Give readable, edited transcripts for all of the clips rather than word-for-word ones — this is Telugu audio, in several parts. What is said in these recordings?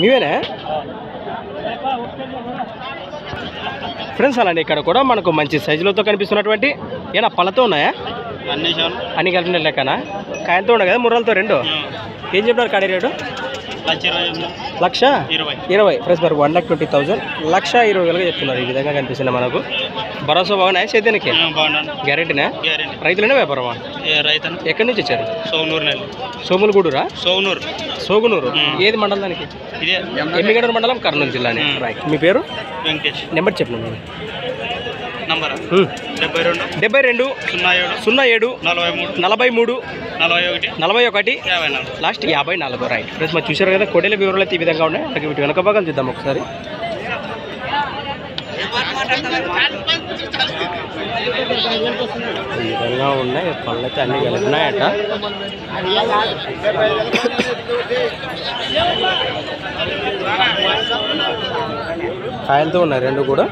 మీవేనా ఫ్రెండ్స్? అలాంటి ఇక్కడ కూడా మనకు మంచి సైజులతో కనిపిస్తున్నటువంటి ఏనా పళ్ళతో ఉన్నాయా? అన్ని కలిపిన లెక్కనా? కాయంతో ఉండవు కదా ముర్రలతో రెండు? ఏం చెప్పినారు కాడి రేటు? 1,20,000 ఫ్రెండ్స్. మరి 1,20,000 1,20,000 చెప్తున్నారు. ఈ విధంగా కనిపిస్తుంది మనకు. భరోసా బాగున్నాయా సేద్యానికి? గ్యారెంటీనా? రైతులనే వ్యాపారమా? ఎక్కడి నుంచి వచ్చారు? సోములగూడురా? సోగునూరు. ఏది మండలం దానికి? ఎమ్మిగడూరు మండలం, కర్నూలు జిల్లాని. రైట్. మీ పేరు? వెంకటేష్. నెంబర్ చెప్పండి. 72 07 43 41 లాస్ట్ 54. Right friends. మరి చూసారు కదా కోడెల వివరాలు అయితే ఈ విధంగా ఉన్నాయి. అక్కడ వీటి వెనక భాగం చూద్దాం ఒకసారి. ఈ విధంగా ఉన్నాయి పళ్ళు అయితే అన్ని కలిపినాయట. కాయలతో ఉన్నాయి రెండు కూడా.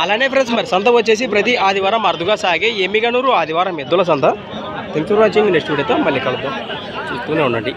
అలానే ఫ్రెండ్స్ మరి సంత వచ్చేసి ప్రతి ఆదివారం అరుదుగా సాగే ఎమ్మిగనూరు ఆదివారం ఎద్దుల సంత. Thanks for watching. నెక్స్ట్ వీడియోతో మళ్ళీ కలుద్దాం. చూస్తూనే ఉండండి.